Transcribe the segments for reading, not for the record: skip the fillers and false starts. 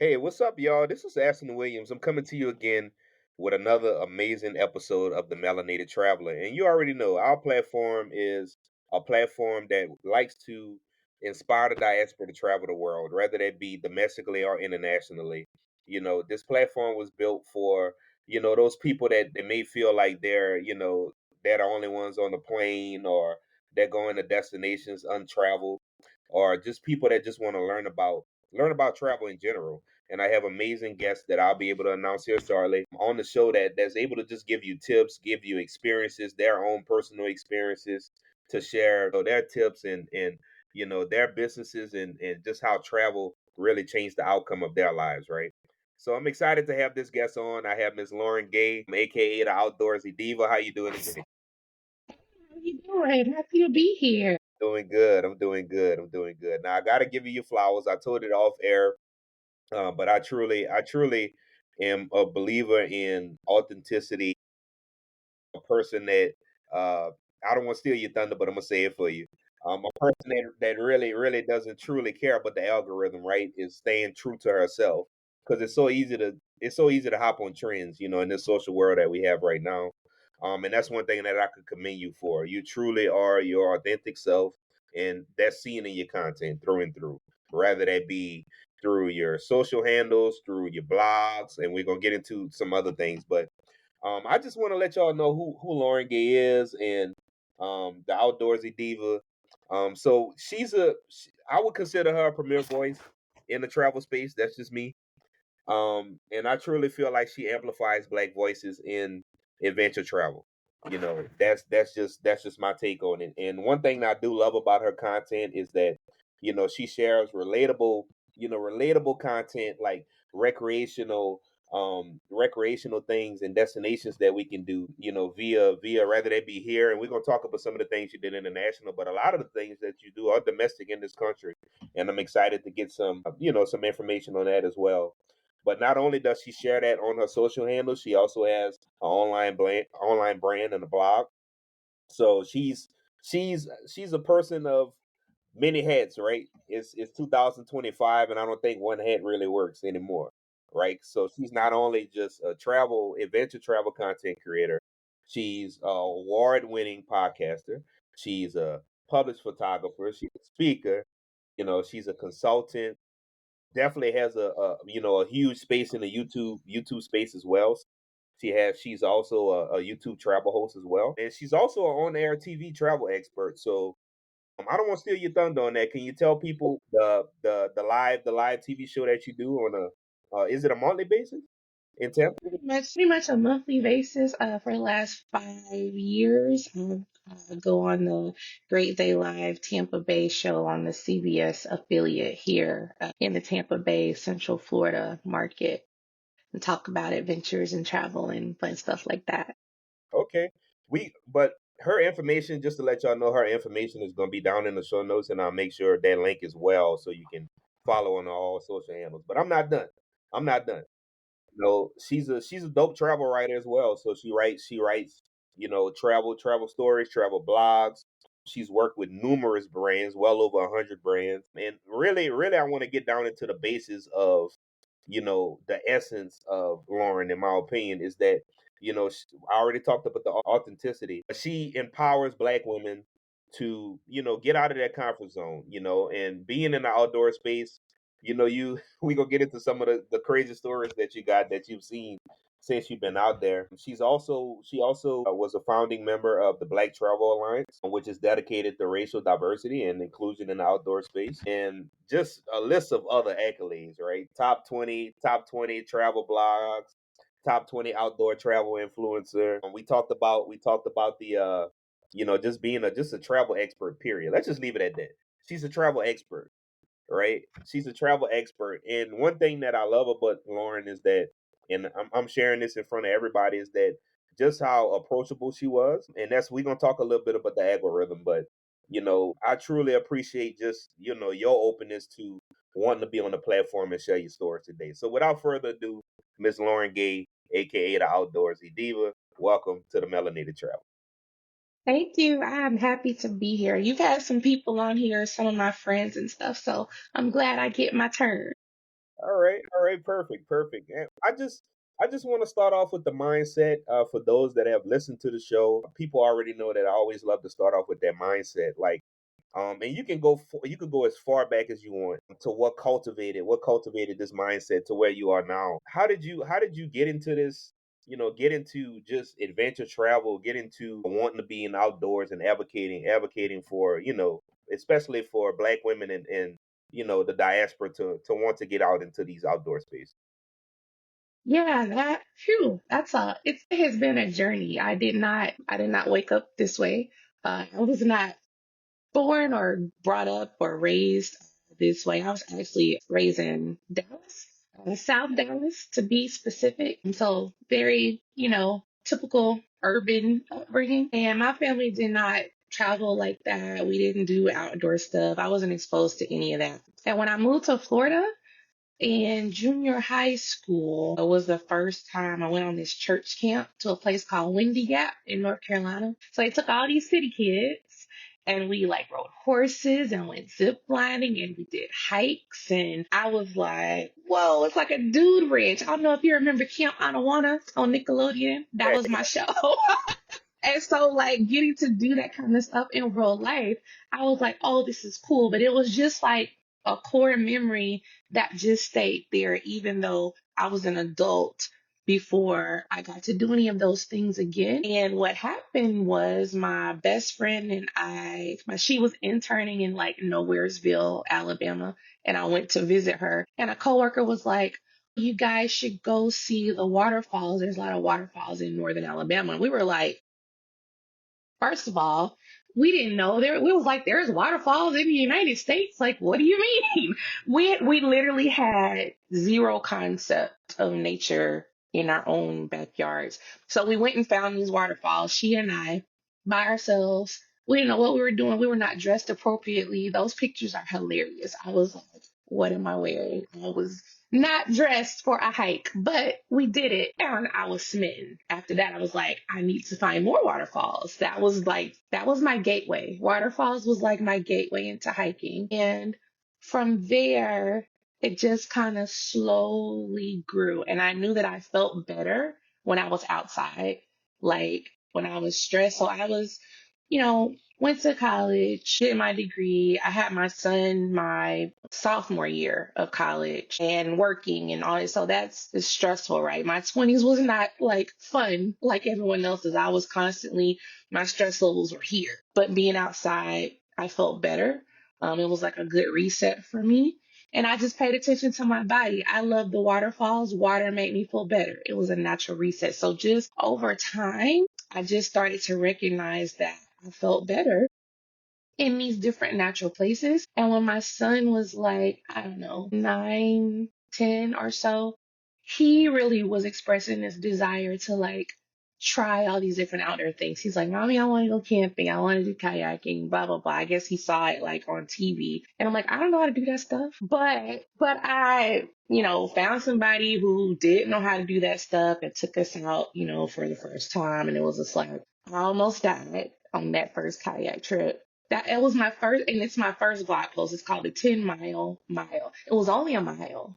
Hey, what's up, y'all? This is Aston Williams. I'm coming to you again with another amazing episode of the Melanated Traveler. And you already know our platform is a platform that likes to inspire the diaspora to travel the world, whether that be domestically or internationally. This platform was built for, those people that may feel like they're the only ones on the plane, or they're going to destinations untraveled, or just people that just want to learn about travel in general. And I have amazing guests that I'll be able to announce here shortly on the show that's able to just give you tips, give you experiences, their own personal experiences, to share their tips and their businesses, and just how travel really changed the outcome of their lives, right? So I'm excited to have this guest on. I have Miss Lauren Gay, aka the Outdoorsy Diva. How you doing today? How you doing? Happy to be here. Doing good. I'm doing good. I'm doing good. Now I got to give you your flowers. I told it off air. But I truly am a believer in authenticity. A person that I don't want to steal your thunder, but I'm gonna say it for you. A person that really doesn't truly care about the algorithm, right? Is staying true to herself, because it's so easy to hop on trends, in this social world that we have right now. And that's one thing that I could commend you for. You truly are your authentic self, and that's seen in your content through and through. Rather that be through your social handles, through your blogs, and we're gonna get into some other things. But I just want to let y'all know who Lauren Gay is, and the Outdoorsy Diva. So I would consider her a premier voice in the travel space. That's just me. And I truly feel like she amplifies Black voices in adventure travel. That's just my take on it. And one thing that I do love about her content is that she shares relatable content, like recreational things and destinations that we can do, via rather they be here. And we're gonna talk about some of the things you did international, but a lot of the things that you do are domestic in this country. And I'm excited to get some information on that as well. But not only does she share that on her social handles, she also has an online brand and a blog. So she's a person of many hats, right? It's 2025, and I don't think one hat really works anymore, right? So she's not only just a adventure travel content creator, she's a award-winning podcaster. She's a published photographer. She's a speaker. She's a consultant. Definitely has a huge space in the YouTube space as well. She's also a YouTube travel host as well, and she's also an on-air TV travel expert. So I don't want to steal your thunder on that. Can you tell people the live TV show that you do on a is it a monthly basis in Tampa? Pretty much a monthly basis for the last 5 years. I go on the Great Day Live Tampa Bay show on the CBS affiliate here in the Tampa Bay, Central Florida market and talk about adventures and travel and fun stuff like that. Okay, but her information, just to let y'all know, her information is going to be down in the show notes, and I'll make sure that link as well, so you can follow on all social handles. But I'm not done. I'm not done. She's a dope travel writer as well. So she writes travel stories, travel blogs. She's worked with numerous brands, well over 100 brands, and really I want to get down into the basis of the essence of Lauren. In my opinion, is that I already talked about the authenticity. She empowers Black women to get out of that comfort zone, and being in the outdoor space. You we gonna get into some of the crazy stories that you've seen since you've been out there. She also was a founding member of the Black Travel Alliance, which is dedicated to racial diversity and inclusion in the outdoor space, and just a list of other accolades. Right, top 20 travel blogs, top 20 outdoor travel influencer. We talked about the just being just a travel expert. Period. Let's just leave it at that. She's a travel expert, right? She's a travel expert. And one thing that I love about Lauren is that, and I'm sharing this in front of everybody, is that just how approachable she was. And we're going to talk a little bit about the algorithm, but, I truly appreciate just, your openness to wanting to be on the platform and share your story today. So without further ado, Miss Lauren Gay, aka the Outdoorsy Diva, welcome to the Melanated Travel. Thank you. I'm happy to be here. You've had some people on here, some of my friends and stuff, so I'm glad I get my turn. all right, perfect, perfect. And I just want to start off with the mindset for those that have listened to the show. People already know that I always love to start off with that mindset. Like, and you can go as far back as you want to what cultivated this mindset to where you are now. How did you get into this? You know, get into just adventure travel, get into wanting to be in outdoors and advocating for, you know, especially for Black women and you know the diaspora to want to get out into these outdoor spaces. Yeah, that phew, it has been a journey. I did not wake up this way. I was not born or brought up or raised this way. I was actually raised in Dallas, South Dallas to be specific. So very, typical urban upbringing. And my family did not travel like that. We didn't do outdoor stuff. I wasn't exposed to any of that. And when I moved to Florida, in junior high school, it was the first time I went on this church camp to a place called Windy Gap in North Carolina. So they took all these city kids and we like rode horses and went zip lining and we did hikes. And I was like, whoa, it's like a dude ranch. I don't know if you remember Camp Anawana on Nickelodeon. That Yeah, was my show. And so, like, getting to do that kind of stuff in real life, I was like, oh, this is cool. But it was just like a core memory that just stayed there, even though I was an adult before I got to do any of those things again. And what happened was my best friend and she was interning in like Nowheresville, Alabama, and I went to visit her. And a coworker was like, you guys should go see the waterfalls. There's a lot of waterfalls in northern Alabama. And we were like, first of all, we didn't know there. We was like, there's waterfalls in the United States. Like, what do you mean? We literally had zero concept of nature in our own backyards. So we went and found these waterfalls. She and I, by ourselves. We didn't know what we were doing. We were not dressed appropriately. Those pictures are hilarious. I was like, what am I wearing? I was not dressed for a hike, but we did it and I was smitten. After that, I was like, I need to find more waterfalls. That was my gateway. Waterfalls was like my gateway into hiking. And from there, it just kind of slowly grew. And I knew that I felt better when I was outside, like when I was stressed. So I was, went to college, did my degree. I had my son my sophomore year of college and working and all that. So it's stressful, right? My 20s was not like fun like everyone else's. I was constantly, my stress levels were here. But being outside, I felt better. It was like a good reset for me. And I just paid attention to my body. I love the waterfalls. Water made me feel better. It was a natural reset. So just over time, I just started to recognize that I felt better in these different natural places. And when my son was like, I don't know, 9, 10 or so, he really was expressing this desire to like try all these different outdoor things. He's like, Mommy, I want to go camping. I want to do kayaking, blah, blah, blah. I guess he saw it like on TV. And I'm like, I don't know how to do that stuff. But I, found somebody who did know how to do that stuff and took us out, for the first time. And it was just like, I almost died on that first kayak trip. That it was my first, and it's my first blog post. It's called the 10 mile. It was only a mile.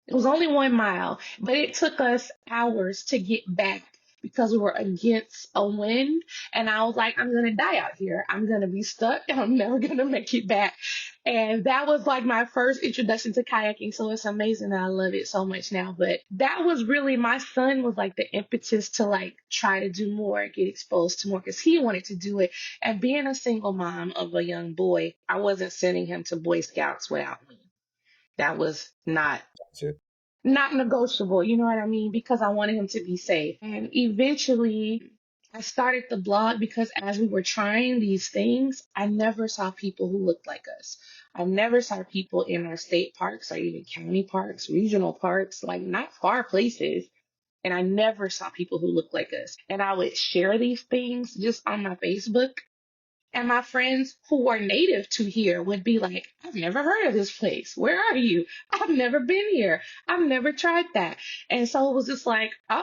It was only 1 mile, but it took us hours to get back because we were against a wind. And I was like, I'm going to die out here. I'm going to be stuck and I'm never going to make it back. And that was like my first introduction to kayaking. So it's amazing that I love it so much now. But that was really, my son was like the impetus to like try to do more, get exposed to more because he wanted to do it. And being a single mom of a young boy, I wasn't sending him to Boy Scouts without me. That was not negotiable, you know what I mean? Because I wanted him to be safe. And eventually I started the blog because as we were trying these things, I never saw people who looked like us. I never saw people in our state parks or even county parks, regional parks, like not far places. And I never saw people who looked like us. And I would share these things just on my Facebook and my friends who were native to here would be like, I've never heard of this place. Where are you? I've never been here. I've never tried that. And so it was just like, oh,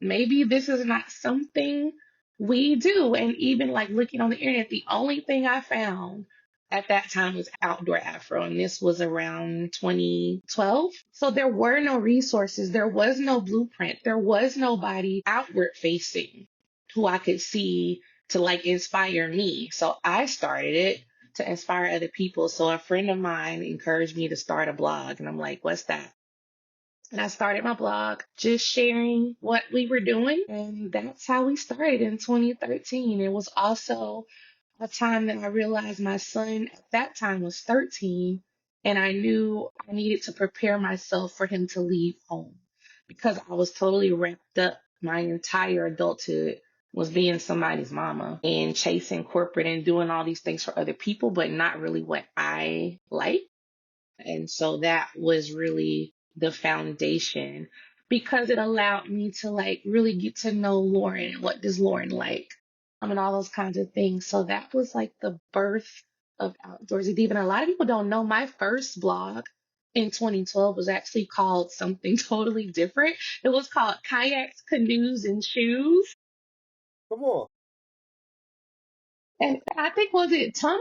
maybe this is not something we do. And even like looking on the internet, the only thing I found At that time it was Outdoor Afro, and this was around 2012. So there were no resources, there was no blueprint, there was nobody outward facing who I could see to like inspire me. So I started it to inspire other people. So a friend of mine encouraged me to start a blog, and I'm like, what's that? And I started my blog just sharing what we were doing. And that's how we started in 2013. It was also a time that I realized my son at that time was 13, and I knew I needed to prepare myself for him to leave home because I was totally wrapped up. My entire adulthood was being somebody's mama and chasing corporate and doing all these things for other people, but not really what I like. And so that was really the foundation because it allowed me to like really get to know Lauren. What does Lauren like? And all those kinds of things. So that was like the birth of Outdoorsy Diva. And a lot of people don't know my first blog in 2012 was actually called something totally different. It was called Kayaks, Canoes, and Shoes. Come on. And I think was it Tumblr?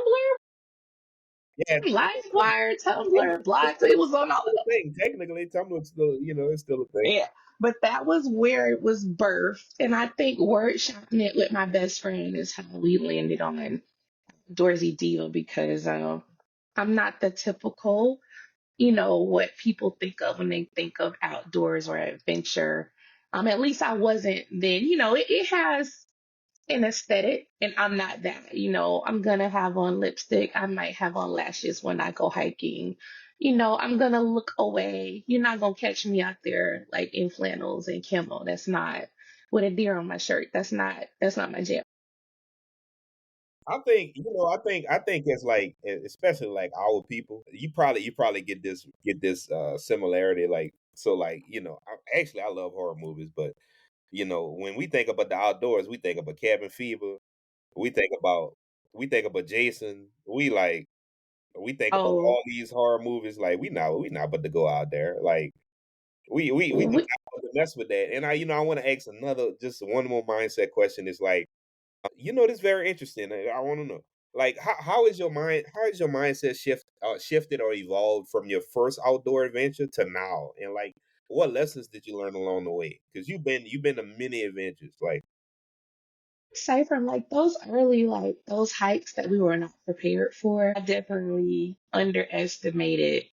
Yeah, LiveWire, Tumblr Tumblr, Blog. It was on is all of still a those. thing. Technically, Tumblr's still, it's still a thing. Yeah, but that was where it was birthed. And I think workshopping it with my best friend is how we landed on Outdoorsy Diva because I'm not the typical, what people think of when they think of outdoors or adventure. At least I wasn't then. It has an aesthetic, and I'm not that. I'm gonna have on lipstick. I might have on lashes when I go hiking. I'm gonna look away. You're not gonna catch me out there like in flannels and camo. That's not with a deer on my shirt. That's not my jam. I think I think it's like especially like our people. You probably get this similarity like so like actually I love horror movies, but when we think about the outdoors, we think about cabin fever. We think about we think about Jason. We think about Oh, all these horror movies. Like we not about to go out there. Like we just we, not about to mess with that. And I want to ask another just one more mindset question. Is like this is very interesting. I want to know, like, how is your mindset shifted or evolved from your first outdoor adventure to now, and like, what lessons did you learn along the way? Because you've been to many adventures. Like, say from like those early like those hikes that we were not prepared for, I definitely underestimated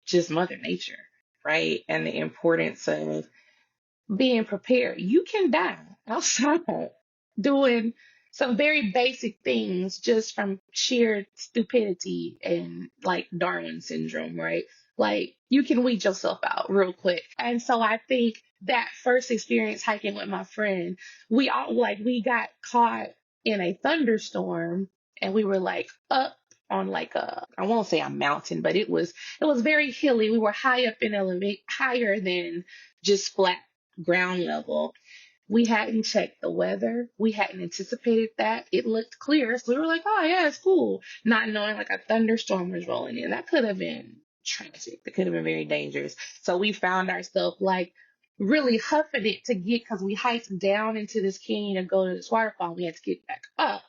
just Mother Nature, right? And the importance of being prepared. You can die outside doing some very basic things just from sheer stupidity and like Darwin syndrome, right? Like you can weed yourself out real quick. And so I think that first experience hiking with my friend, we got caught in a thunderstorm and we were like up on like I won't say a mountain, but it was very hilly. We were high up in elevate higher than just flat ground level. We hadn't checked the weather. We hadn't anticipated that. It looked clear. So we were like, oh, yeah, it's cool. Not knowing like a thunderstorm was rolling in. That could have been tragic. That could have been very dangerous. So we found ourselves like really huffing it to get, because we hiked down into this canyon to go to this waterfall. We had to get back up.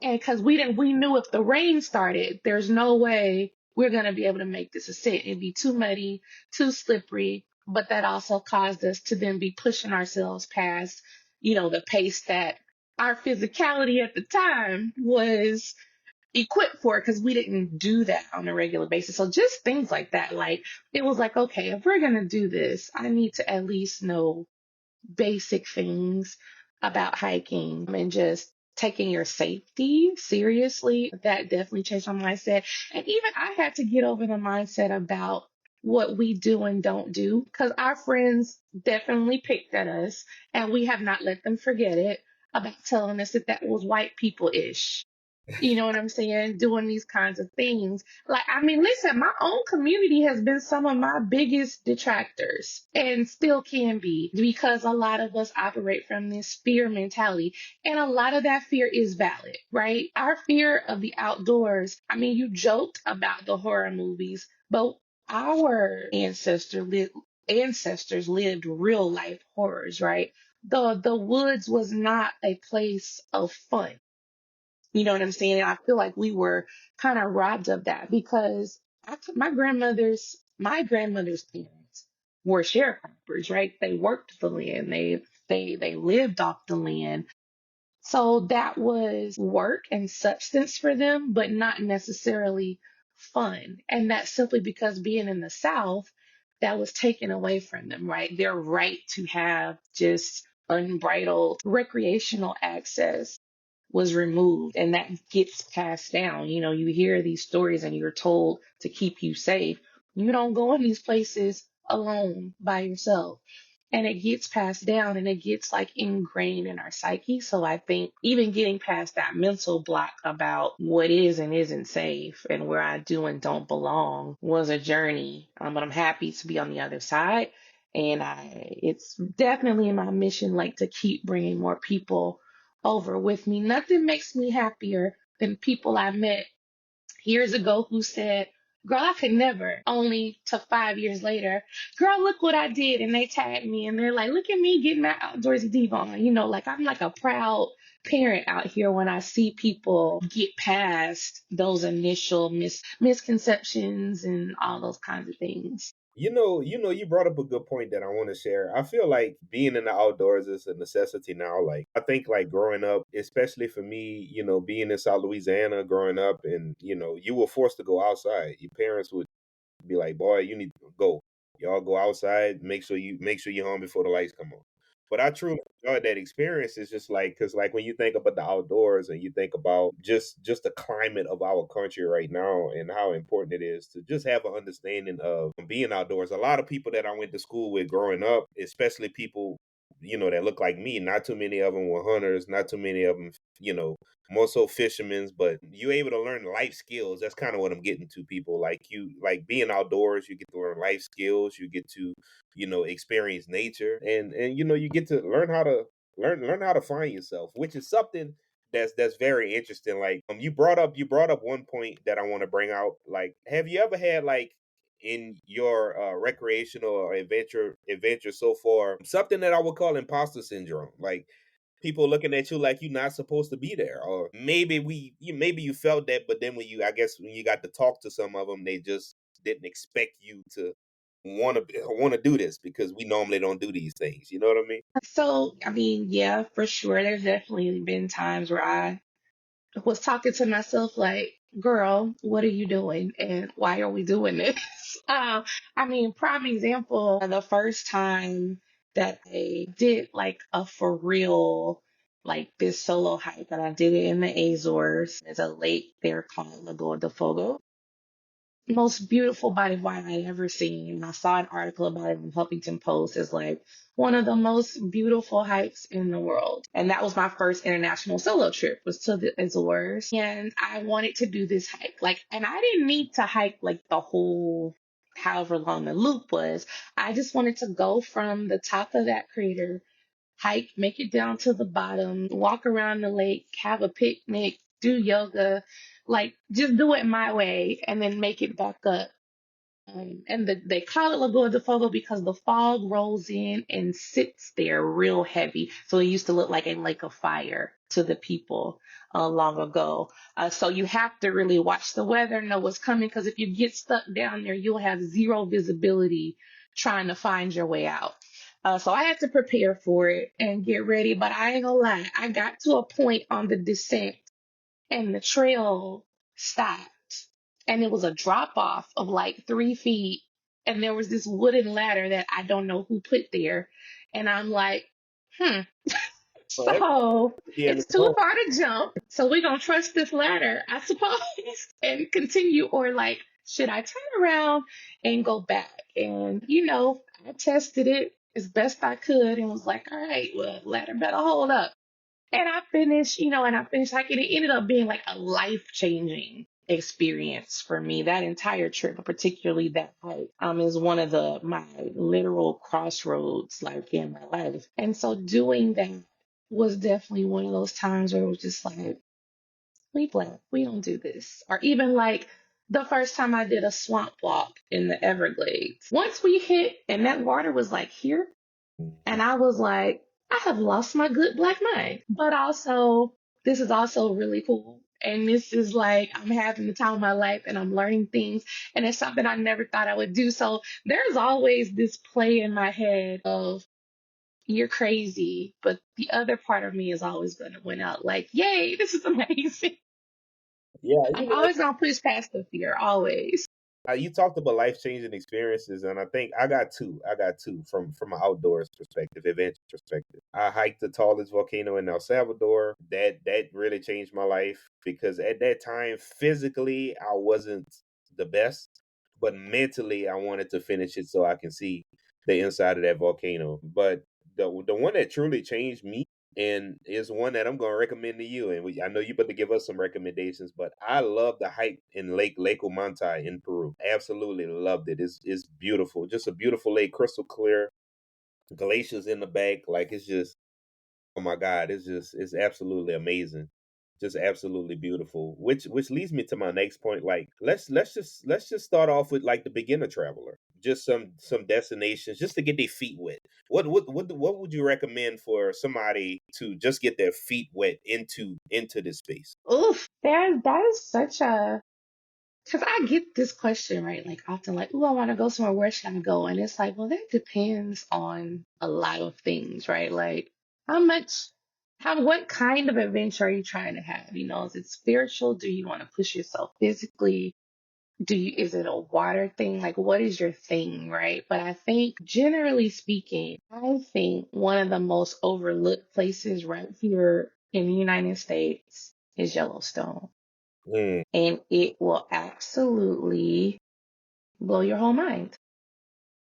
And because we knew if the rain started, there's no way we're going to be able to make this ascent. It'd be too muddy, too slippery. But that also caused us to then be pushing ourselves past, the pace that our physicality at the time was equipped for because we didn't do that on a regular basis. So just things like that. Like it was like, okay, if we're going to do this, I need to at least know basic things about hiking and just taking your safety seriously. That definitely changed my mindset. And even I had to get over the mindset about what we do and don't do because our friends definitely picked at us and we have not let them forget it about telling us that that was white people ish. You know what I'm saying? Doing these kinds of things. Like, I mean, listen, my own community has been some of my biggest detractors and still can be because a lot of us operate from this fear mentality. And a lot of that fear is valid, right? Our fear of the outdoors. I mean, you joked about the horror movies, but our ancestors lived real life horrors, right? The woods was not a place of fun. You know what I'm saying? And I feel like we were kind of robbed of that because my grandmother's parents were sharecroppers, right? They worked the land. They lived off the land. So that was work and substance for them, but not necessarily fun. And that's simply because being in the South, that was taken away from them, right? Their right to have just unbridled recreational access was removed, and that gets passed down. You know, you hear these stories and you're told to keep you safe. You don't go in these places alone by yourself. And it gets passed down and it gets like ingrained in our psyche. So I think even getting past that mental block about what is and isn't safe and where I do and don't belong was a journey. But I'm happy to be on the other side. And it's definitely my mission, like to keep bringing more people over with me. Nothing makes me happier than people I met years ago who said, "Girl, I could never," only to 5 years later, "Girl, look what I did." And they tagged me and they're like, "Look at me getting my Outdoorsy Diva on." You know, like I'm like a proud parent out here when I see people get past those initial misconceptions and all those kinds of things. You brought up a good point that I want to share. I feel like being in the outdoors is a necessity now. Like I think like growing up, especially for me, being in South Louisiana, growing up, and you were forced to go outside. Your parents would be like, "Boy, you need to go. Y'all go outside. Make sure you're home before the lights come on." But I truly enjoyed that experience. It's just like because like when you think about the outdoors and you think about just the climate of our country right now and how important it is to just have an understanding of being outdoors. A lot of people that I went to school with growing up, especially people that look like me. Not too many of them were hunters. Not too many of them, more so fishermen, but you're able to learn life skills. That's kind of what I'm getting to. People like being outdoors, you get to learn life skills, you get to experience nature, and you get to learn how to find yourself, which is something that's very interesting. Like you brought up one point that I want to bring out. Like, have you ever had like in your recreational or adventure so far something that I would call imposter syndrome? Like people looking at you like you're not supposed to be there, or maybe you felt that, but then when you got to talk to some of them, they just didn't expect you to want to do this because we normally don't do these things. You know what I mean? So, I mean, yeah, for sure. There's definitely been times where I was talking to myself like, "Girl, what are you doing? And why are we doing this?" I mean, prime example, the first time that I did like a for real, like this solo hike, and I did it in the Azores. There's a lake there called Lagoa de Fogo. Most beautiful body of water I ever seen. And I saw an article about it in Huffington Post as like one of the most beautiful hikes in the world. And that was my first international solo trip, was to the Azores. And I wanted to do this hike. Like, and I didn't need to hike like the whole however long the loop was. I just wanted to go from the top of that crater, hike, make it down to the bottom, walk around the lake, have a picnic, do yoga, like just do it my way and then make it back up. They call it Lagoa de Fogo because the fog rolls in and sits there real heavy. So it used to look like a lake of fire to the people long ago. So you have to really watch the weather, know what's coming, because if you get stuck down there, you'll have zero visibility trying to find your way out. So I had to prepare for it and get ready, but I ain't gonna lie, I got to a point on the descent and the trail stopped and it was a drop off of like 3 feet and there was this wooden ladder that I don't know who put there and I'm like, hmm, Well, everybody so be in the it's too room. far to jump, so we're gonna trust this ladder, I suppose, and continue, or like should I turn around and go back? And I tested it as best I could and was like, all right, well, ladder better hold up. And I finished hiking. It ended up being like a life-changing experience for me. That entire trip, but particularly that hike, is one of my literal crossroads like in my life. And so doing that was definitely one of those times where it was just like, we black, we don't do this. Or even like the first time I did a swamp walk in the Everglades. Once we hit and that water was like here, and I was like, I have lost my good black mind. But also, this is also really cool. And this is like, I'm having the time of my life and I'm learning things. And it's something I never thought I would do. So there's always this play in my head of, you're crazy. But the other part of me is always going to win out like, yay, this is amazing. Yeah, I'm always going to push past the fear, always. you talked about life changing experiences, and I think I got two. I got two from an outdoors perspective, adventure perspective. I hiked the tallest volcano in El Salvador. That really changed my life because at that time, physically, I wasn't the best, but mentally, I wanted to finish it so I can see the inside of that volcano. But the one that truly changed me and is one that I'm going to recommend to you. And I know you about to give us some recommendations, but I love the hike in Lake Omantai in Peru. Absolutely loved it. It's beautiful, just a beautiful lake, crystal clear, glaciers in the back. Like it's just, oh my God, it's absolutely amazing. Just absolutely beautiful. Which leads me to my next point. Like let's just start off with like the beginner traveler. Just some destinations just to get their feet wet. What would you recommend for somebody to just get their feet wet into this space? Oof, that is such a, because I get this question, right? Like often, like, oh, I want to go somewhere. Where should I go? And it's like, well, that depends on a lot of things, right? Like how much, what kind of adventure are you trying to have? You know, is it spiritual? Do you want to push yourself physically? Is it a water thing? Like, what is your thing, right? But I think, generally speaking, I think one of the most overlooked places right here in the United States is Yellowstone. Mm, And it will absolutely blow your whole mind.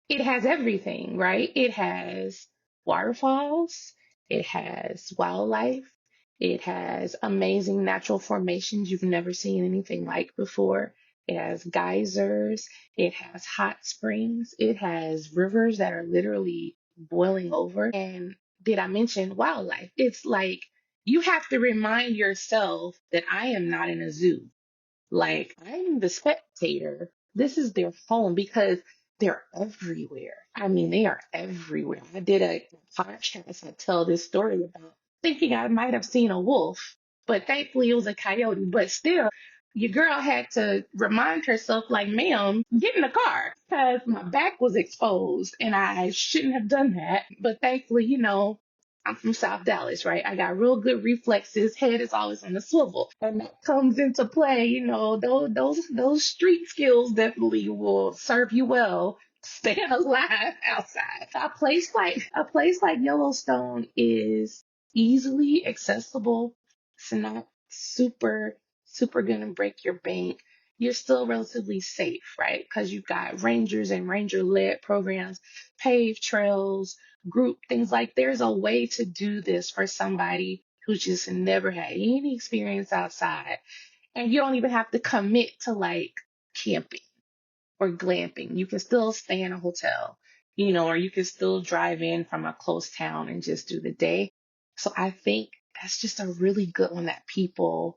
It has everything, right? It has waterfalls, it has wildlife, it has amazing natural formations you've never seen anything like before. It has geysers, it has hot springs, it has rivers that are literally boiling over. And did I mention wildlife? It's like you have to remind yourself that I am not in a zoo. Like, I'm the spectator. This is their home because they're everywhere. I mean, they are everywhere. I did a podcast. I tell this story about thinking I might have seen a wolf, but thankfully it was a coyote. But still, your girl had to remind herself, like, ma'am, get in the car because my back was exposed and I shouldn't have done that. But thankfully, I'm from South Dallas, right? I got real good reflexes. Head is always on the swivel, and that comes into play. Those street skills definitely will serve you well staying alive outside. A place like Yellowstone is easily accessible. It's not super gonna break your bank. You're still relatively safe, right? Because you've got rangers and ranger-led programs, paved trails, group things. Like there's a way to do this for somebody who's just never had any experience outside, and you don't even have to commit to like camping or glamping. You can still stay in a hotel, or you can still drive in from a close town and just do the day. So I think that's just a really good one that people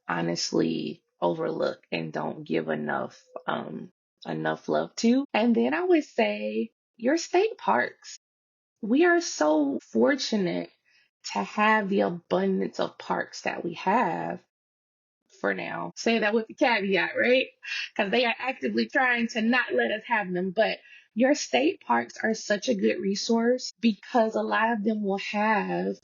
honestly overlook and don't give enough love to. And then I would say your state parks. We are so fortunate to have the abundance of parks that we have for now. Say that with the caveat, right? Because they are actively trying to not let us have them. But your state parks are such a good resource because a lot of them will have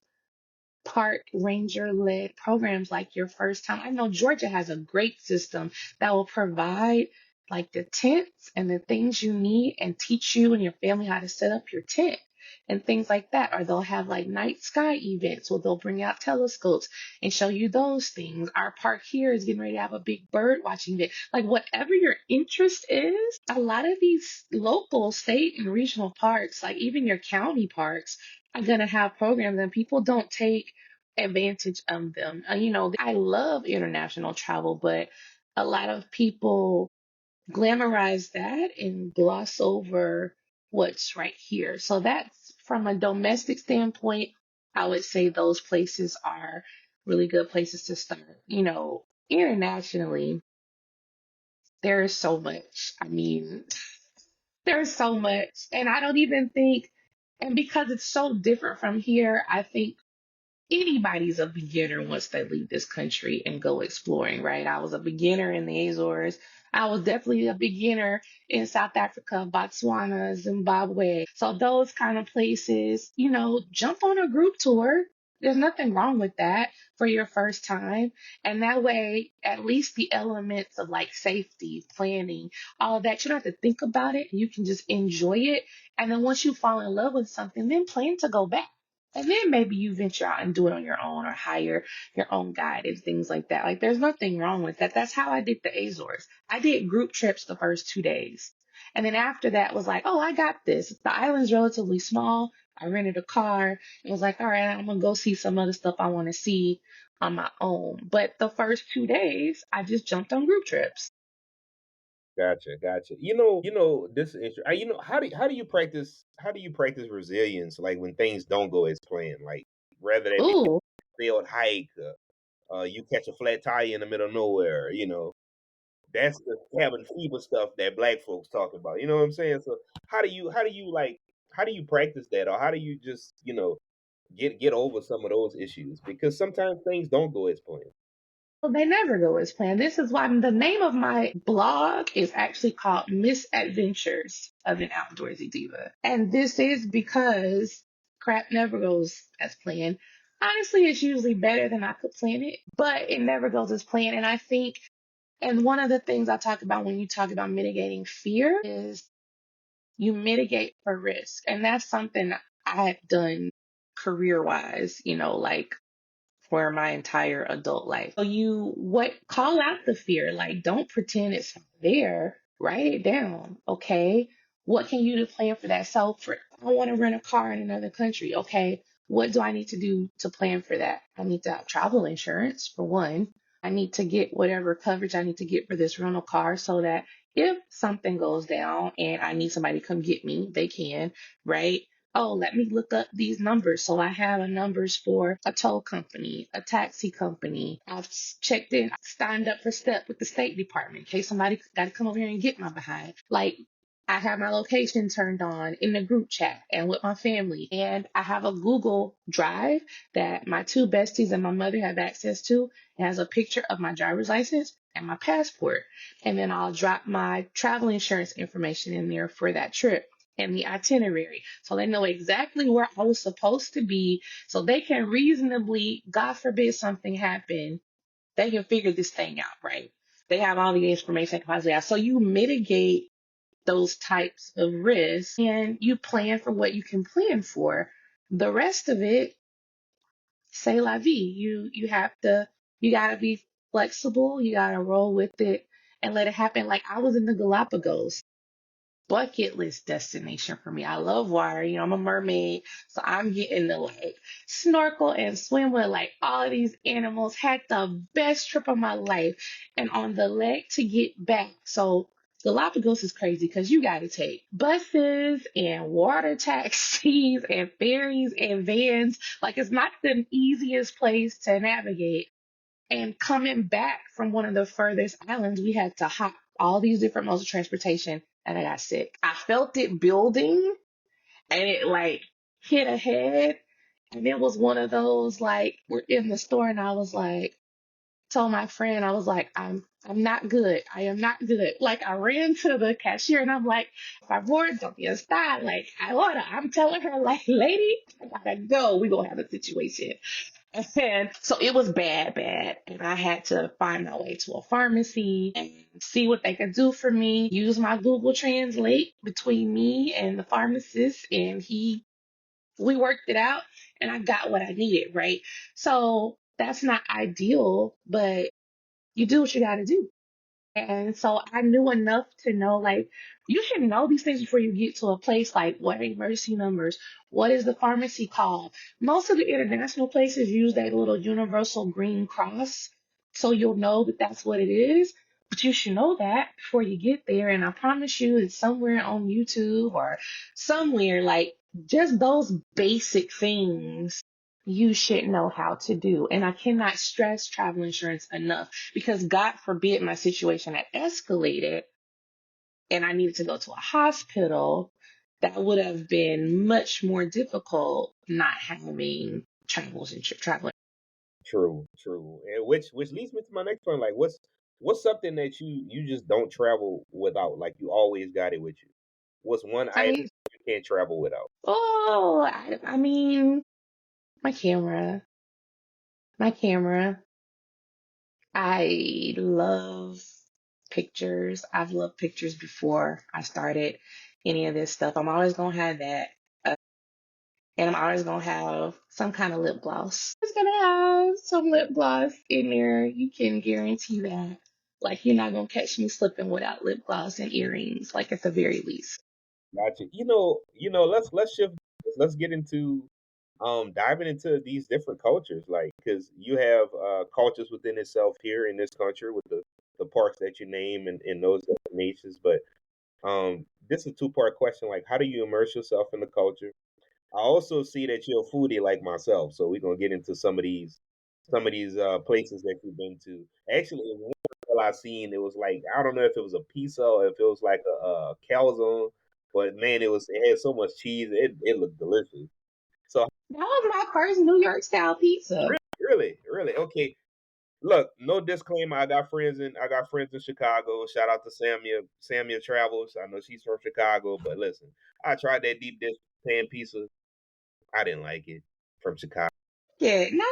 park ranger led programs like your first time. I know Georgia has a great system that will provide like the tents and the things you need and teach you and your family how to set up your tent and things like that. Or they'll have like night sky events where they'll bring out telescopes and show you those things. Our park here is getting ready to have a big bird watching event. Like whatever your interest is, a lot of these local, state, and regional parks, like even your county parks, are going to have programs and people don't take advantage of them. I love international travel, but a lot of people glamorize that and gloss over what's right here. So that's from a domestic standpoint, I would say those places are really good places to start. Internationally, there is so much. I mean, there's so much. And I don't even think, and because it's so different from here, I think anybody's a beginner once they leave this country and go exploring, right? I was a beginner in the Azores. I was definitely a beginner in South Africa, Botswana, Zimbabwe. So those kind of places, jump on a group tour. There's nothing wrong with that for your first time. And that way, at least the elements of like safety, planning, all of that, you don't have to think about it. You can just enjoy it. And then once you fall in love with something, then plan to go back. And then maybe you venture out and do it on your own or hire your own guide and things like that. Like there's nothing wrong with that. That's how I did the Azores. I did group trips the first 2 days. And then after that was like, oh, I got this. The island's relatively small. I rented a car and was like, all right, I'm gonna go see some other stuff I want to see on my own. But the first 2 days, I just jumped on group trips. Gotcha, gotcha. This is interesting. How do you practice resilience like when things don't go as planned? Like rather that be Ooh, a failed hike, you catch a flat tire in the middle of nowhere. That's the cabin fever stuff that black folks talk about. You know what I'm saying? So how do you practice that, or how do you just get over some of those issues? Because sometimes things don't go as planned. well, they never go as planned. This is why the name of my blog is actually called Misadventures of an Outdoorsy Diva. And this is because crap never goes as planned. Honestly, it's usually better than I could plan it, but it never goes as planned. And I think, and one of the things I talk about when you talk about mitigating fear is you mitigate for risk. And that's something I've done career wise, like for my entire adult life. So you what call out the fear, like don't pretend it's not there. Write it down. Okay. What can you do to plan for that? So for I want to rent a car in another country. Okay. What do I need to do to plan for that? I need to have travel insurance for one. I need to get whatever coverage I need to get for this rental car so that if something goes down and I need somebody to come get me, they can, right? Oh, let me look up these numbers. So I have a numbers for a tow company, a taxi company. I've checked in, signed up for STEP with the State Department in case somebody got to come over here and get my behind. Like I have my location turned on in the group chat and with my family. And I have a Google Drive that my two besties and my mother have access to. It has a picture of my driver's license and my passport. And then I'll drop my travel insurance information in there for that trip and the itinerary. So they know exactly where I was supposed to be. So they can reasonably, God forbid something happen, they can figure this thing out, right? They have all the information possibly out. So you mitigate those types of risks and you plan for what you can plan for. The rest of it, say la vie. You gotta be flexible, you gotta roll with it and let it happen. Like I was in the Galapagos, bucket list destination for me. I love water. I'm a mermaid. So I'm getting to like snorkel and swim with like all of these animals. Had the best trip of my life. And on the leg to get back. So Galapagos is crazy because you got to take buses and water taxis and ferries and vans. Like it's not the easiest place to navigate. And coming back from one of the furthest islands, we had to hop all these different modes of transportation, and I got sick. I felt it building, and it like hit a head, and it was one of those like we're in the store, and I was like, told my friend, I was like, I'm not good. I am not good. Like I ran to the cashier, and I'm like, favor, don't be a star. Like I order. I'm telling her, like, lady, I gotta go. We gonna have a situation. And so it was bad, bad. And I had to find my way to a pharmacy and see what they could do for me. Use my Google Translate between me and the pharmacist. And we worked it out and I got what I needed, right? So that's not ideal, but you do what you got to do. And so I knew enough to know, like, you should know these things before you get to a place like what are emergency numbers? What is the pharmacy called? Most of the international places use that little universal green cross. So you'll know that that's what it is. But you should know that before you get there. And I promise you, it's somewhere on YouTube or somewhere like just those basic things you should know how to do. And I cannot stress travel insurance enough because God forbid my situation had escalated and I needed to go to a hospital. That would have been much more difficult not having travels and traveling. True, true. And which leads me to my next point. Like, what's something that you just don't travel without? Like, you always got it with you. What's one I item mean, you can't travel without? I mean, my camera, my camera. I love pictures. I've loved pictures before I started any of this stuff. I'm always gonna have that. And I'm always gonna have some kind of lip gloss. It's gonna have some lip gloss in there. You can guarantee that. Like you're not gonna catch me slipping without lip gloss and earrings, like at the very least. Gotcha. Let's shift. Let's get into diving into these different cultures, like because you have cultures within itself here in this country with the parks that you name and those destinations. But this is a two-part question. Like, how do you immerse yourself in the culture? I also see that you're a foodie like myself, so we're gonna get into some of these places that you've been to. Actually, one I seen, it was like I don't know if it was a pizza or if it was like a calzone, but man, it had so much cheese, it looked delicious. So That was my first New York style pizza. really, really, okay. Look, no disclaimer. I got friends in Chicago. Shout out to Samia Travels. I know she's from Chicago, but listen, I tried that deep dish pan pizza. I didn't like it from Chicago. Yeah, no,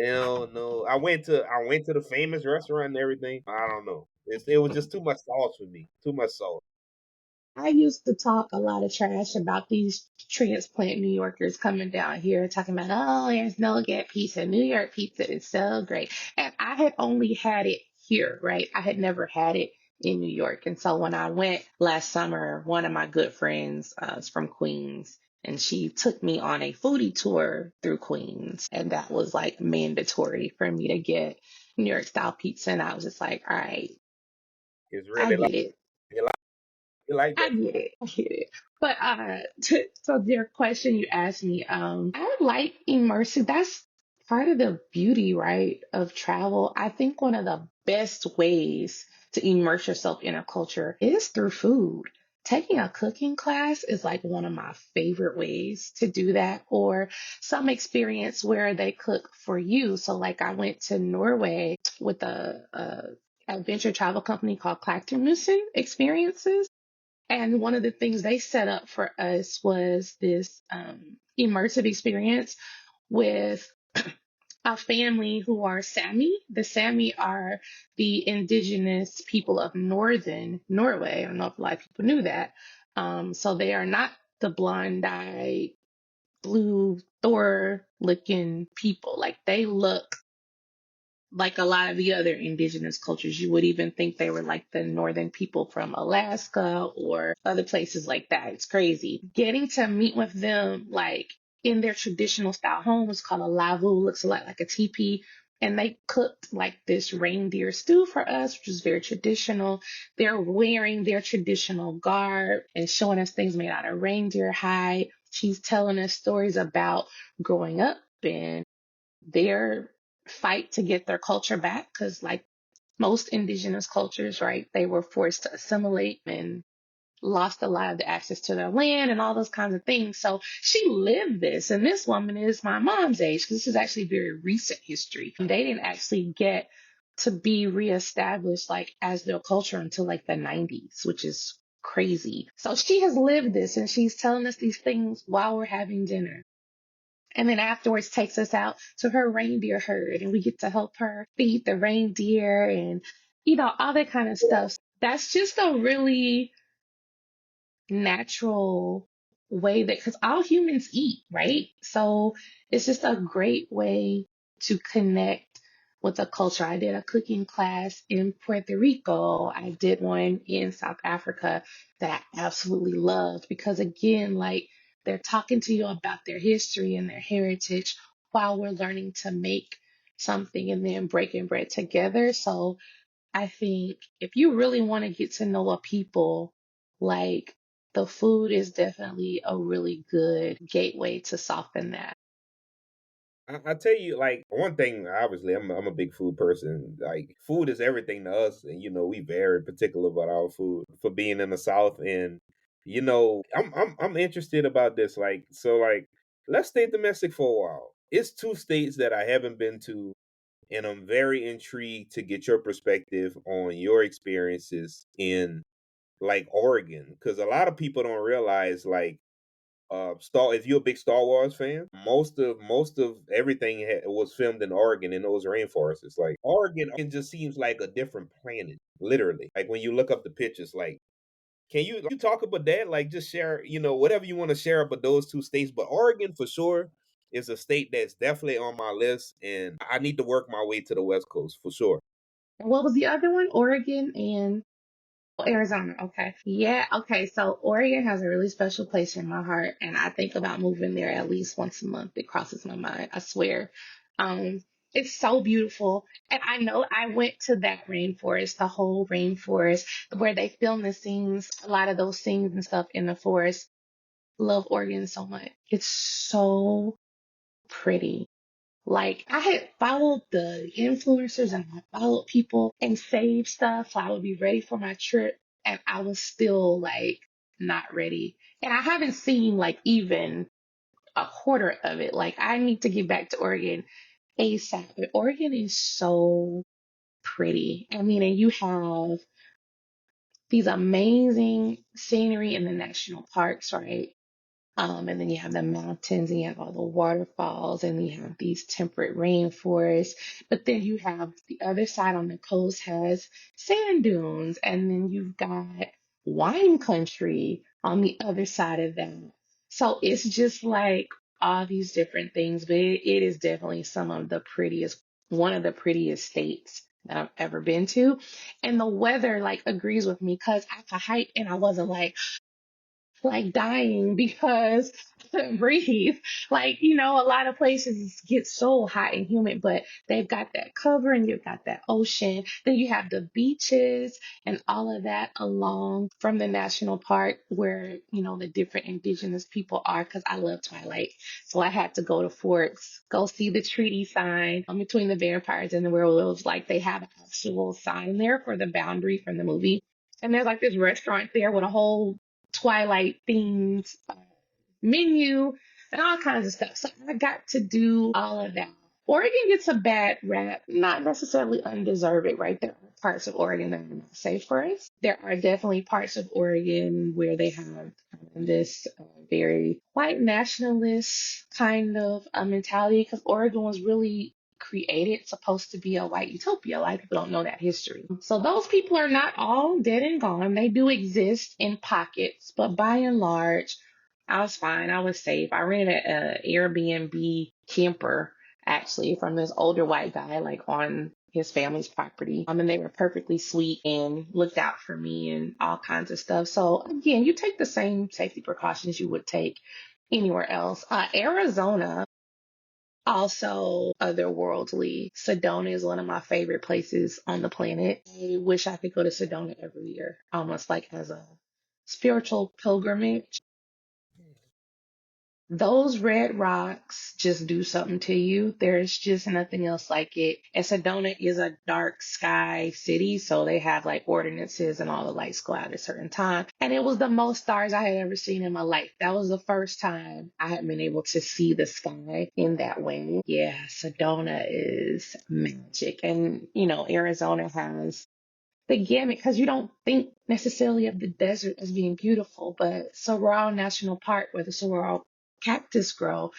Hell no. I went to the famous restaurant and everything. I don't know. It was just too much sauce for me. Too much sauce. I used to talk a lot of trash about these transplant New Yorkers coming down here talking about, oh, there's no get pizza. New York pizza is so great. And I had only had it here, right? I had never had it in New York. And so when I went last summer, one of my good friends is from Queens. And she took me on a foodie tour through Queens. And that was like mandatory for me to get New York style pizza. And I was just like, all right, It's I really like get it. you like, you like I that. get it. I get it. But so your question you asked me, I like immersive. That's part of the beauty, right, of travel. I think one of the best ways to immerse yourself in a culture is through food. Taking a cooking class is like one of my favorite ways to do that, or some experience where they cook for you. So, like, I went to Norway with a adventure travel company called Clactermusen Experiences. And one of the things they set up for us was this immersive experience with a family who are Sami. The Sami are the indigenous people of northern Norway. I don't know if a lot of people knew that. So they are not the blonde-eyed, blue Thor-looking people. Like they look like a lot of the other indigenous cultures. You would even think they were like the northern people from Alaska or other places like that. It's crazy. Getting to meet with them like in their traditional style home is called a lavu, looks a lot like a teepee. And they cooked like this reindeer stew for us, which is very traditional. They're wearing their traditional garb and showing us things made out of reindeer hide. She's telling us stories about growing up and their fight to get their culture back because like most indigenous cultures, right, they were forced to assimilate and lost a lot of the access to their land and all those kinds of things. So she lived this, and this woman is my mom's age because this is actually very recent history. They didn't actually get to be reestablished like as their culture until like the 90s, which is crazy. So she has lived this and she's telling us these things while we're having dinner. And then afterwards takes us out to her reindeer herd and we get to help her feed the reindeer and, all that kind of stuff. That's just a really natural way that, because all humans eat, right? So it's just a great way to connect with a culture. I did a cooking class in Puerto Rico. I did one in South Africa that I absolutely loved because, again, like they're talking to you about their history and their heritage while we're learning to make something and then breaking bread together. So I think if you really want to get to know a people, like the food is definitely a really good gateway to soften that. I tell you, like one thing. Obviously, I'm a big food person. Like food is everything to us, and we very particular about our food for being in the South. And I'm interested about this. Like, so, like, let's stay domestic for a while. it's two states that I haven't been to, and I'm very intrigued to get your perspective on your experiences in like Oregon, because a lot of people don't realize like Star. If you're a big Star Wars fan, most of everything was filmed in Oregon in those rainforests. It's like Oregon just seems like a different planet, literally. Like when you look up the pictures, like can you talk about that? Like just share, whatever you want to share about those two states. But Oregon for sure is a state that's definitely on my list, and I need to work my way to the West Coast for sure. And what was the other one? Oregon and Arizona. Okay. Yeah. Okay. So Oregon has a really special place in my heart, and I think about moving there at least once a month. It crosses my mind. I swear. Um, it's so beautiful. And I know I went to that rainforest, the whole rainforest, where they film the scenes, a lot of those scenes and stuff in the forest. Love Oregon so much. It's so pretty. Like I had followed the influencers and I followed people and saved stuff so I would be ready for my trip, and I was still like not ready. And I haven't seen like even a quarter of it. Like I need to get back to Oregon ASAP. But Oregon is so pretty. I mean, and you have these amazing scenery in the national parks, right? And then you have the mountains and you have all the waterfalls and you have these temperate rainforests. But then you have the other side on the coast has sand dunes. And then you've got wine country on the other side of that. So it's just like all these different things, but it is definitely one of the prettiest states that I've ever been to. And the weather like agrees with me because I could hike and I wasn't like dying because I couldn't breathe. Like, a lot of places get so hot and humid, but they've got that cover and you've got that ocean. Then you have the beaches and all of that along from the national park where, the different indigenous people are because I love Twilight. So I had to go to Forks, go see the treaty sign between the vampires and the werewolves. Like they have an actual sign there for the boundary from the movie. And there's like this restaurant there with a whole Twilight themed menu and all kinds of stuff. So I got to do all of that. Oregon gets a bad rap, not necessarily undeserved, right? There are parts of Oregon that are not safe for us. There are definitely parts of Oregon where they have this very white nationalist kind of mentality because Oregon was really created supposed to be a white utopia. A lot of people don't know that history. So those people are not all dead and gone. They do exist in pockets, but by and large, I was fine. I was safe. I rented an Airbnb camper actually from this older white guy, like on his family's property. And they were perfectly sweet and looked out for me and all kinds of stuff. So again, you take the same safety precautions you would take anywhere else. Arizona, also otherworldly. Sedona is one of my favorite places on the planet. I wish I could go to Sedona every year, almost like as a spiritual pilgrimage. Those red rocks just do something to you. There's just nothing else like it. And Sedona is a dark sky city, so they have like ordinances and all the lights go out at a certain time. And it was the most stars I had ever seen in my life. That was the first time I had been able to see the sky in that way. Yeah, Sedona is magic. And, Arizona has the gamut because you don't think necessarily of the desert as being beautiful, but Saguaro National Park, where the saguaro cactus grow,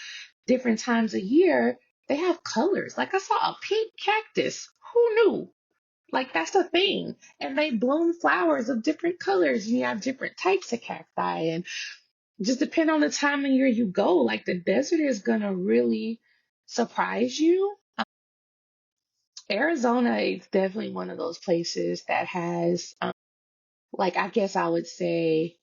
different times a year, they have colors. Like I saw a pink cactus. Who knew? Like that's the thing. And they bloom flowers of different colors. And you have different types of cacti. And just depend on the time of year you go. Like the desert is gonna really surprise you. Arizona is definitely one of those places that has like I guess I would say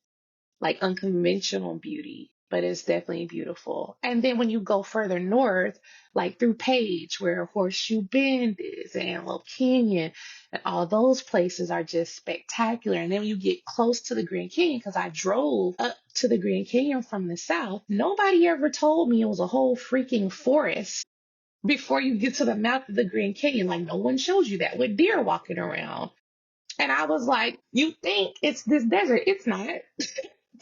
like unconventional beauty, but it's definitely beautiful. And then when you go further north, like through Page, where Horseshoe Bend is, and Antelope Canyon, and all those places are just spectacular. And then when you get close to the Grand Canyon, because I drove up to the Grand Canyon from the south, nobody ever told me it was a whole freaking forest before you get to the mouth of the Grand Canyon. Like no one shows you that with deer walking around. And I was like, you think it's this desert? It's not. It's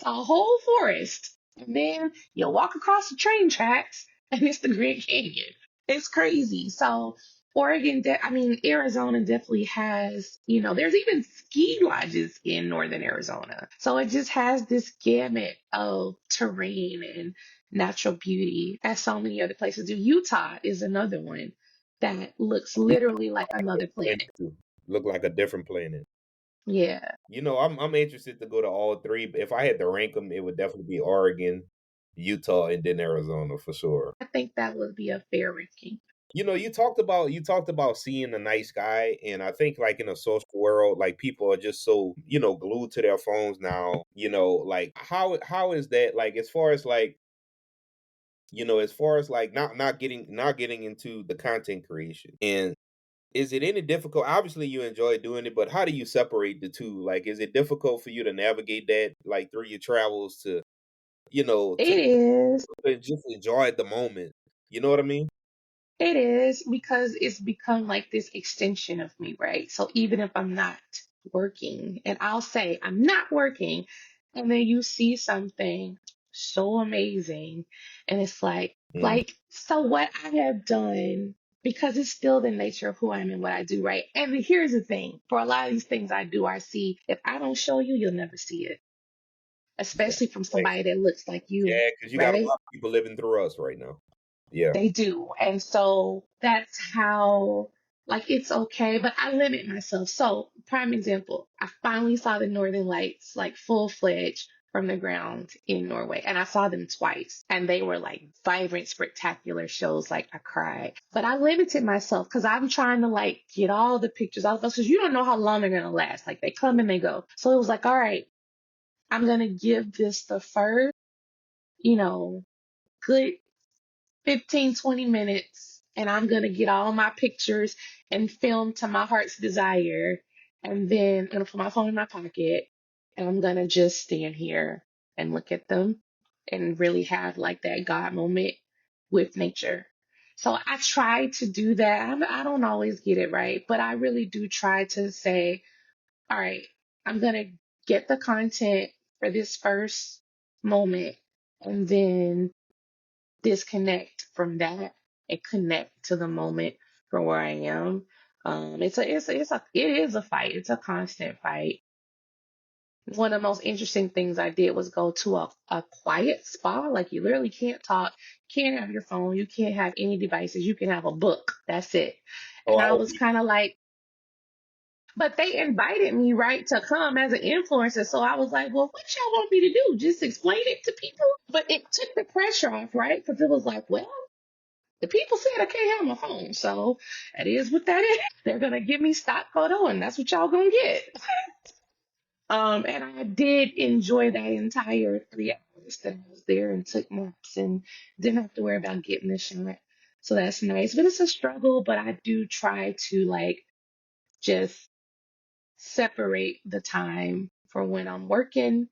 a whole forest. And then you walk across the train tracks and it's the Grand Canyon. It's crazy. So Oregon, I mean, Arizona definitely has, there's even ski lodges in northern Arizona. So it just has this gamut of terrain and natural beauty as so many other places do. Utah is another one that looks literally like another Planet planet. too. Look like a different planet. Yeah, I'm interested to go to all three. But if I had to rank them, it would definitely be Oregon, Utah, and then Arizona for sure. I think that would be a fair ranking. You talked about seeing the night sky, and I think like in a social world, like people are just so glued to their phones now. Like how is that like as far as like not getting into the content creation, and is it any difficult? Obviously, you enjoy doing it, but how do you separate the two? Like, is it difficult for you to navigate that, like through your travels, to you know to, It is. to just enjoy the moment? You know what I mean? It is because it's become like this extension of me, right? So even if I'm not working, and I'll say I'm not working, and then you see something so amazing, and it's Mm, so what I have done, because it's still the nature of who I am and what I do, right? And here's the thing, for a lot of these things I do, I see, if I don't show you, you'll never see it, yeah, especially from thanks. somebody that looks like you, Yeah, because you got a right? lot of people living through us right now. Yeah, They do. And so that's how, like, it's okay, but I limit myself. So, prime example, I finally saw the Northern Lights, like, full fledged from the ground in Norway. And I saw them twice. And they were like vibrant, spectacular shows. Like, I cried. But I limited myself because I'm trying to, like, get all the pictures, all of those, because you don't know how long they're going to last. Like, they come and they go. So it was like, all right, I'm going to give this the first, you know, good 15, 20 minutes, and I'm going to get all my pictures and film to my heart's desire. And then I'm going to put my phone in my pocket and I'm going to just stand here and look at them and really have like that God moment with nature. So I try to do that. I don't always get it right, but I really do try to say, all right, I'm going to get the content for this first moment, and then disconnect from that and connect to the moment from where I am. It is a fight. It's a constant fight. One of the most interesting things I did was go to a quiet spa. Like you literally can't talk, can't have your phone, you can't have any devices, you can have a book. That's it. oh, And I I would was be. kind of like, but they invited me, right, to come as an influencer. So I was like, well, what y'all want me to do? Just explain it to people? But it took the pressure off, right? Because it was like, well, the people said I can't have my phone, so that is what that is. They're gonna give me stock photo, and that's what y'all gonna get. And I did enjoy that entire 3 hours that I was there and took naps and didn't have to worry about getting the shot. So that's nice, but it's a struggle. But I do try to like just separate the time for when I'm working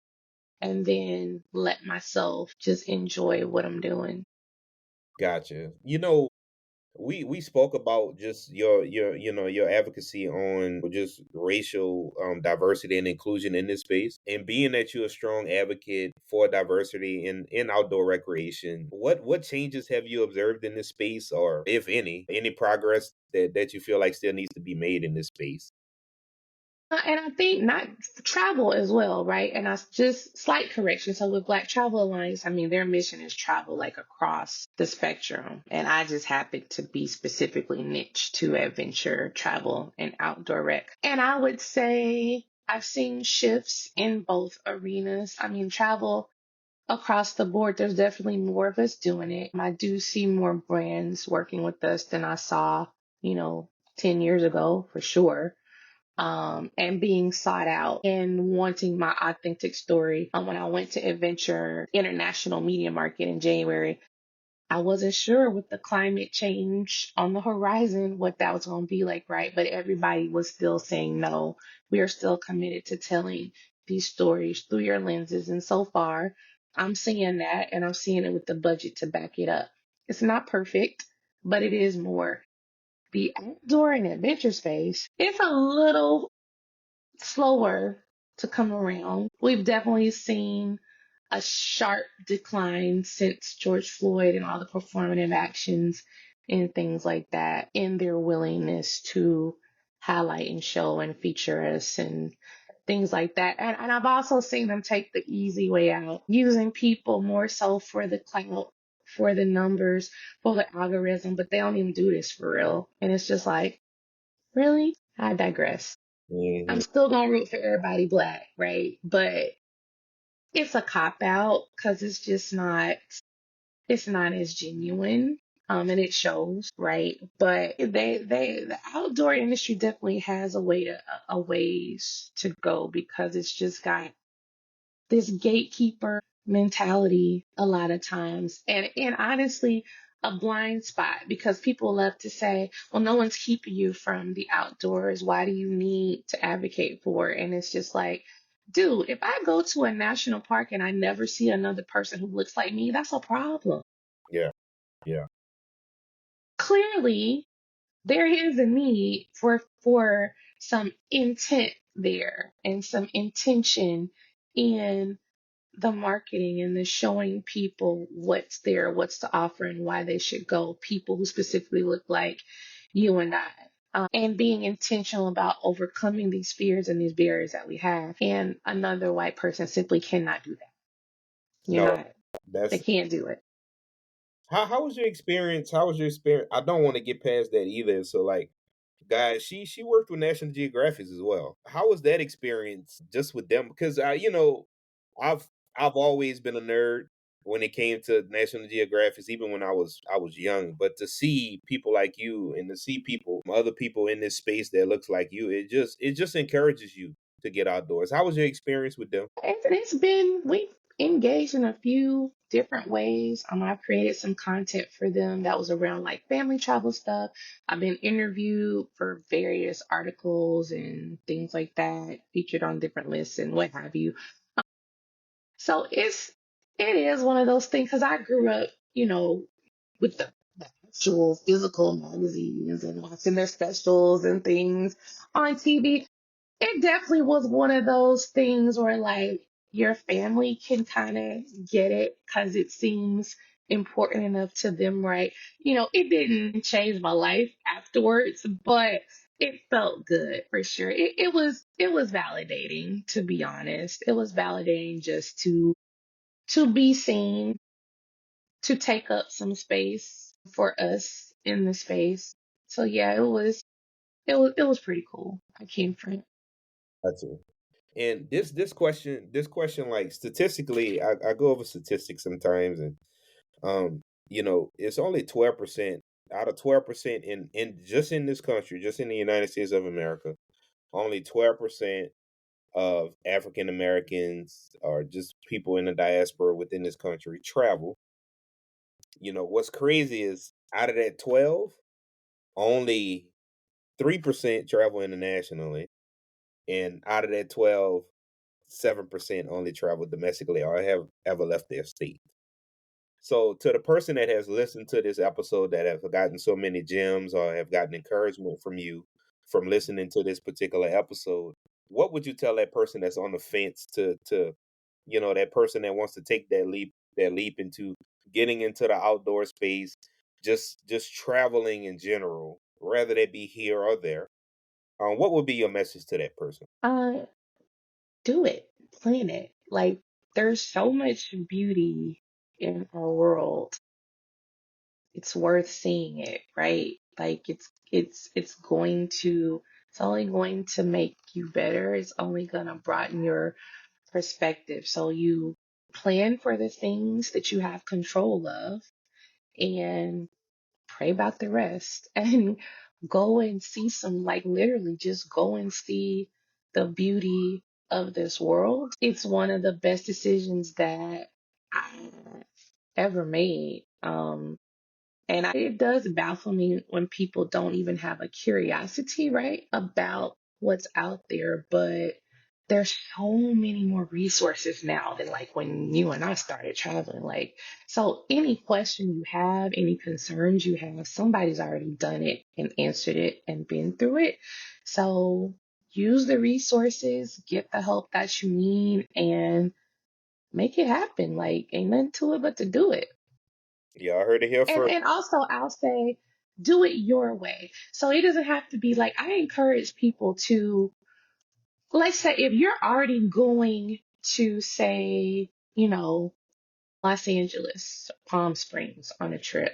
and then let myself just enjoy what I'm doing. Gotcha. We spoke about just your advocacy on just racial diversity and inclusion in this space, and being that you're a strong advocate for diversity in outdoor recreation. What changes have you observed in this space, or if any progress that you feel like still needs to be made in this space? And I think not travel as well, right? And I just slight correction. So with Black Travel Alliance, I mean, their mission is travel like across the spectrum. And I just happen to be specifically niche to adventure travel and outdoor rec. And I would say I've seen shifts in both arenas. I mean, travel across the board, there's definitely more of us doing it. I do see more brands working with us than I saw, you know, 10 years ago for sure, and being sought out and wanting my authentic story. When I went to Adventure International Media Market in January, I wasn't sure with the climate change on the horizon what that was going to be like, right? But everybody was still saying, no, we are still committed to telling these stories through your lenses. And so far, I'm seeing that, and I'm seeing it with the budget to back it up. It's not perfect, but it is more. The outdoor and adventure space, it's a little slower to come around. We've definitely seen a sharp decline since George Floyd and all the performative actions and things like that in their willingness to highlight and show and feature us and things like that. And I've also seen them take the easy way out, using people more so for the clout, for the numbers, for the algorithm, but they don't even do this for real. And it's just like, really? I digress. I'm Hmm. still gonna root for everybody black, right? But it's a cop out because it's not as genuine. And it shows, right? But the outdoor industry definitely has a ways to go because it's just got this gatekeeper mentality a lot of times. And honestly, a blind spot because people love to say, well, no one's keeping you from the outdoors. Why do you need to advocate for it? And it's just like, dude, if I go to a national park and I never see another person who looks like me, that's a problem. Yeah, yeah, Clearly, there is a need for some intent there and some intention in the marketing and the showing people what's there, what's to offer, and why they should go. People who specifically look like you and I. And being intentional about overcoming these fears and these barriers that we have. And another white person simply cannot do that. You're no, not, they that's can't do it. how was your experience? How was your experience? I don't want to get past that either. So like, guys, she worked with National Geographic as well. How was that experience just with them? Because I've I've always been a nerd when it came to National Geographic, even when I was young. But to see people like you and to see people, other people in this space that looks like you, it just encourages you to get outdoors. How was your experience with them? It's been, we've engaged in a few different ways. I've created some content for them that was around like family travel stuff. I've been interviewed for various articles and things like that, featured on different lists and what have you. So it is one of those things because I grew up, with the actual physical magazines and watching their specials and things on TV. It definitely was one of those things where like your family can kind of get it because it seems important enough to them, right? It didn't change my life afterwards, but it felt good for sure. It was validating, to be honest. It was validating just to be seen, to take up some space for us in the space. So yeah, it was pretty cool. I came from it. That's it. And this question, like statistically, I go over statistics sometimes, and it's only 12% out of 12% in just in this country, just in the United States of America, only 12% of African Americans or just people in the diaspora within this country travel. What's crazy is out of that 12, only 3% travel internationally, and out of that 12, 7% only travel domestically or have ever left their state. So, to the person that has listened to this episode that have gotten so many gems or have gotten encouragement from you from listening to this particular episode, what would you tell that person that's on the fence to that person that wants to take that leap into getting into the outdoor space, just traveling in general, whether they be here or there? What would be your message to that person? Uh, do it, plan it. Like, there's so much beauty in our world. It's worth seeing it, right? Like, it's only going to make you better. It's only going to broaden your perspective. So you plan for the things that you have control of and pray about the rest and go and see some, like, literally just go and see the beauty of this world. It's one of the best decisions that I ever made. And it does baffle me when people don't even have a curiosity, right, about what's out there. But there's so many more resources now than like when you and I started traveling. Like, so any question you have, any concerns you have, somebody's already done it and answered it and been through it. So use the resources, get the help that you need, and make it happen. Like, ain't nothing to it but to do it. Y'all heard it here first. And also I'll say, do it your way. So it doesn't have to be like, I encourage people to, let's say if you're already going to say, Los Angeles, Palm Springs on a trip,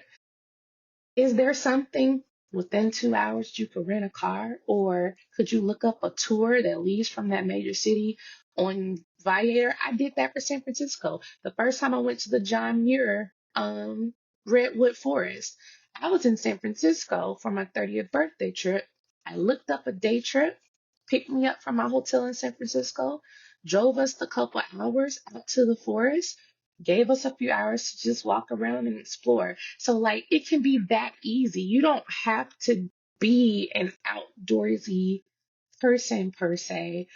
is there something within 2 hours you could rent a car, or could you look up a tour that leads from that major city on Viator? I did that for San Francisco. The first time I went to the John Muir Redwood Forest, I was in San Francisco for my 30th birthday trip. I looked up a day trip, picked me up from my hotel in San Francisco, drove us a couple hours out to the forest, gave us a few hours to just walk around and explore. So, like, it can be that easy. You don't have to be an outdoorsy person per se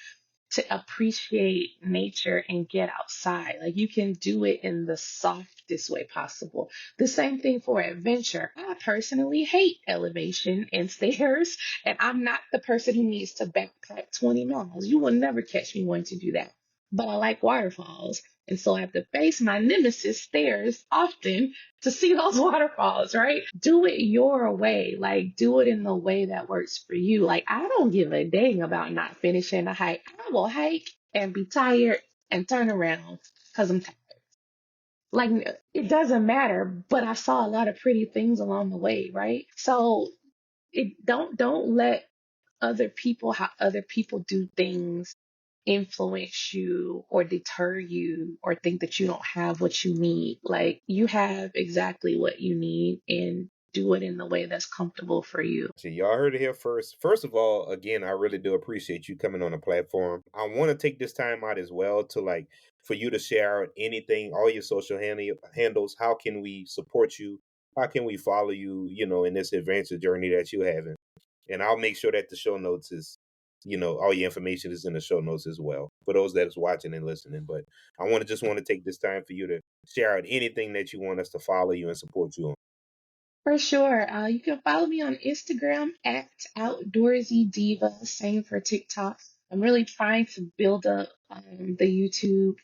to appreciate nature and get outside. Like, you can do it in the softest way possible. The same thing for adventure. I personally hate elevation and stairs, and I'm not the person who needs to backpack 20 miles. You will never catch me wanting to do that. But I like waterfalls. And so I have to face my nemesis stairs often to see those waterfalls, right? Do it your way. Like, do it in the way that works for you. Like, I don't give a dang about not finishing a hike. I will hike and be tired and turn around because I'm tired. Like, it doesn't matter, but I saw a lot of pretty things along the way, right? So don't let other people, how other people do things, influence you or deter you or think that you don't have what you need. Like, you have exactly what you need, and do it in the way that's comfortable for you. So y'all heard it here first. First of all, again, I really do appreciate you coming on the platform. I want to take this time out as well to like for you to share out anything, all your social handles. How can we support you? How can we follow you, in this adventure journey that you're having? And I'll make sure that the show notes is, all your information is in the show notes as well for those that is watching and listening. But I want to take this time for you to share out anything that you want us to follow you and support you on. For sure. You can follow me on Instagram at Outdoorsy Diva, same for TikTok. I'm really trying to build up the YouTube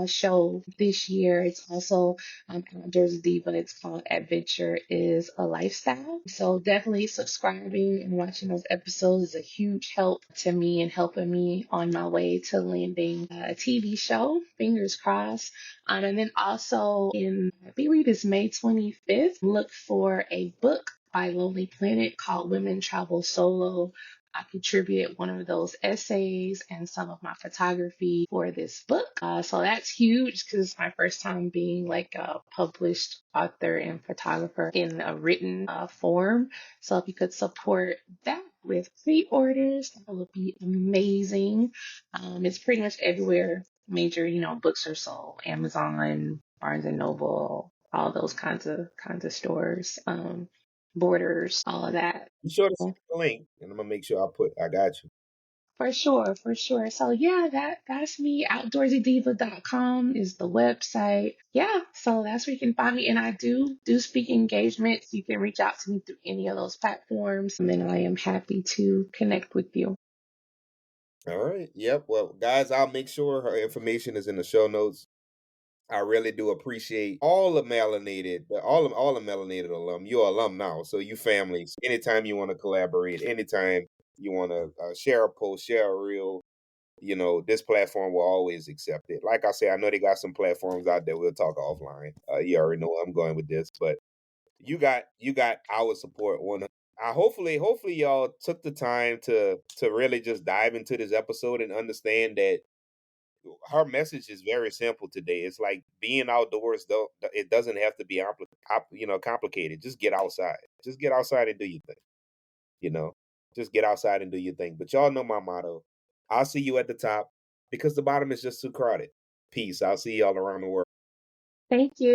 show this year. It's also Outdoorsy Diva. It's called Adventure is a Lifestyle. So definitely subscribing and watching those episodes is a huge help to me and helping me on my way to landing a TV show. Fingers crossed. And then also I believe it's May 25th, look for a book by Lonely Planet called Women Travel Solo. I contributed one of those essays and some of my photography for this book. So that's huge because it's my first time being like a published author and photographer in a written form. So if you could support that with pre-orders, that would be amazing. It's pretty much everywhere major, books are sold. Amazon, Barnes and Noble, all those kinds of stores, Borders, all of that. Be sure to send the link, and I'm gonna make sure I got you. For sure, for sure. So yeah, that's me. OutdoorsyDiva.com is the website. Yeah, so that's where you can find me. And I do speak engagements. You can reach out to me through any of those platforms, and then I am happy to connect with you. All right. Yep. Well, guys, I'll make sure her information is in the show notes. I really do appreciate all the melanated alum. You're alum now, so you families. Anytime you want to collaborate, anytime you want to share a post, share a reel, this platform will always accept it. Like I said, I know they got some platforms out there. We'll talk offline. You already know where I'm going with this, but you got our support. One, I hopefully y'all took the time to really just dive into this episode and understand that her message is very simple today. It's like being outdoors, though it doesn't have to be complicated. Just get outside. Just get outside and do your thing. You know, just get outside and do your thing. But y'all know my motto. I'll see you at the top because the bottom is just too crowded. Peace. I'll see y'all around the world. Thank you.